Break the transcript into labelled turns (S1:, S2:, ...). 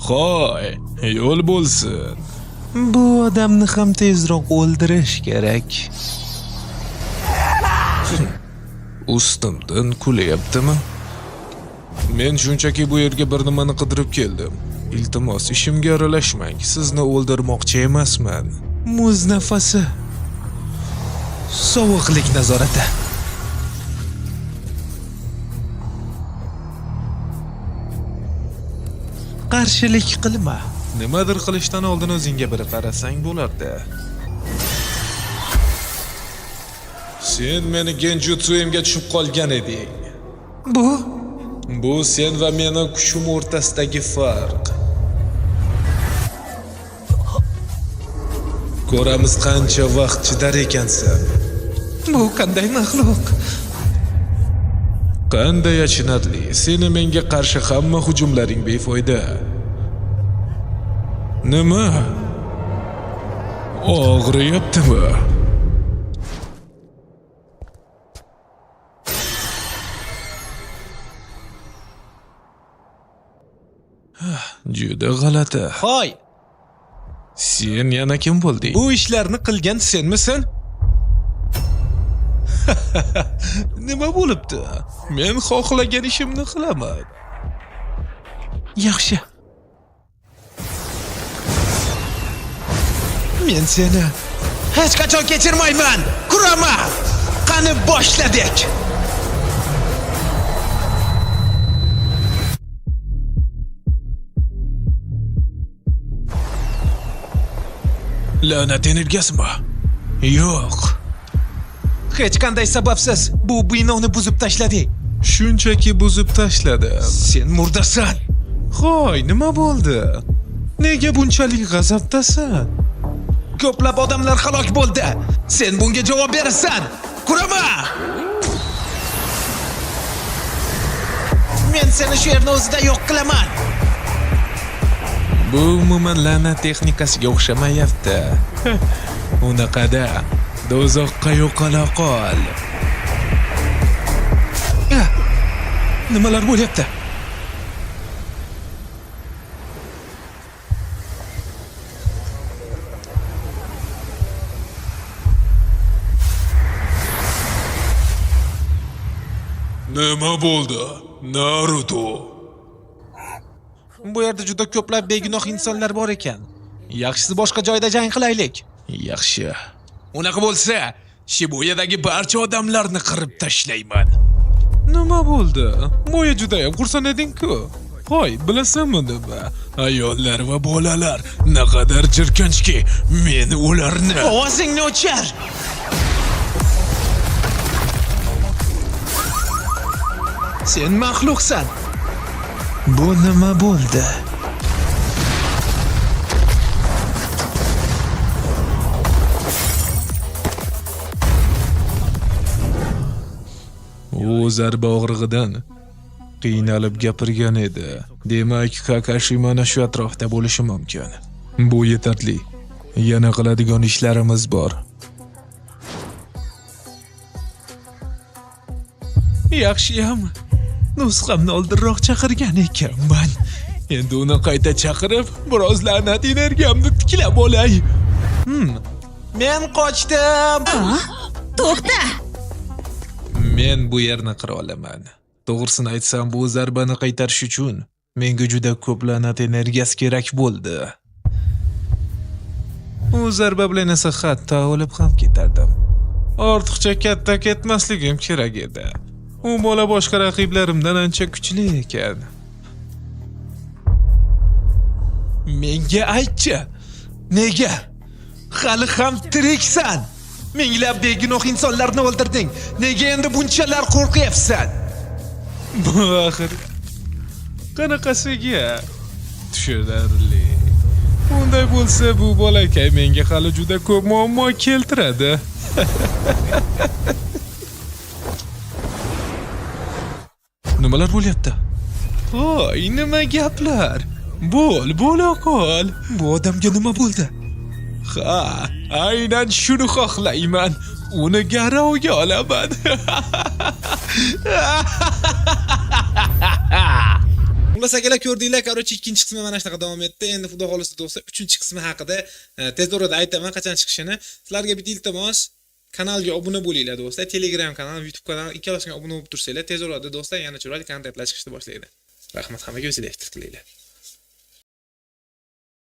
S1: Xo'y, yo'l bo'lsin.
S2: Bu odamni ham tezroq o'ldirish kerak.
S1: Ustimdan kulyaptimi? Men shunchaki bu yerga bir nimani qidirib keldim. Iltimos, ishimga aralashmang. Sizni o'ldirmoqchi emasman.
S2: Muz nafasi. Sovuqlik nazorati. Qarshilik qilma.
S1: Nimadir qilishdan oldin o'zingga bir qarasang bo'lardi. Sen meni genjutsuimga tushib qolgan eding. Bu sen va meni kuchim o'rtasidagi farq. Ko'ramiz qancha vaqt chidar ekansan.
S2: Bu qanday maxluq?
S1: Qanday achinarli. Seni menga qarshi hamma hujumlaring befoyda. Nima? Og'riyaptimi? Juda g'alati.
S2: Hoy,
S1: Sen yana kim bo'lding?
S2: bu ishlarni qilgan senmisan?
S1: Nima bo'libdi? Men xohlagan ishimni qilaman.
S2: Yaxshi. Men seni hech qachon kechirmayman. Kurama! Qani boshladik.
S1: La'nat energiyasimi? Yo'q.
S2: Hech qanday sababsiz bu binoni buzib tashlading.
S1: Shunchaki buzib tashladim.
S2: Sen murdasan.
S1: Xo'y, nima bo'ldi? Nega bunchalik g'azabdasan?
S2: Ko'plab odamlar halok bo'ldi. Sen bunga javob berasan. Kurama! Men seni shu yerning o'zida yo'q qilaman.
S1: Bu umuman la'nat texnikasiga o'xshamayapti. Unaqada do'zaxqa yo'qola qol.
S2: Nimalar bo'lyapti?
S1: Nima bo'ldi? Naruto.
S2: Bu yerda juda ko'plab begunoh insonlar bor ekan. Yaxshisi boshqa joyda jang qilaylik.
S1: Yaxshi.
S2: Unaqa bo'lsa, Shibuyadagi barcha odamlarni qirib tashlayman.
S1: Nima bo'ldi? Moya juda ham xursand eding-ku. Hoy, bilasanmi nima? Ayollar va bolalar naqadar jirkanchki, men ularni...
S2: Ovozingni o'chir. Sen maxluqsan. Bu nima bo'ldi?
S1: U zarba og'rig'idan qiynalib gapirgan edi. Demak, Kakashi mana shu atrofda bo'lishi mumkin. Bu yetarli. Yana qiladigan ishlarimiz bor.
S2: Yaxshiyam. Nusxamni oldinroq chaqirgan ekanman.
S1: Endi uni qayta chaqirib, biroz la'nat energiyamni tiklab olay.
S2: Men qochdim.
S3: To'xta!
S1: Men bu yerni qira olaman. To'g'risini aytsam, bu zarbani qaytarish uchun menga juda ko'p la'nat energiyasi kerak bo'ldi. U zarba bilan esa hatto o'lib ham ketardim. Ortiqcha katta ketmasligim kerak edi. U bola boshqa raqiblarimdan ancha kuchli ekan.
S2: Menga aytchi. Nega? Hali ham tiriksan. Minglab begunoh insonlarni o'ldirding. Nega endi bunchalar qo'rqyapsan?
S1: Bu axir qanaqasiga? Tushunarli. Unday bo'lsa, bu bolakay menga hali juda ko'p muammo keltiradi. Nimalar bo'lyapti?
S2: Voy, nima gaplar? Bo'la qol. Bu odamga nima bo'ldi?
S1: Ha, aynan shuni xohlayman. Uni garovga olaman.
S3: Xullas akalar ko'rdinglar, короче, ikkinchi qismi mana shunaqa davom etdi. Endi xudo xolisa do'stlar, 3-qismi haqida tez orada aytaman qachon chiqishini. Sizlarga bitta iltimos, kanalga obuna bo'linglar do'stlar. Telegram kanal, YouTube kanal ikkalasiga obuna bo'lib tursanglar, tez orada do'stlar yana chiroyli kontentlar chiqishni boshlaydi. Rahmat, hammaga o'zingizlar tiklanglar.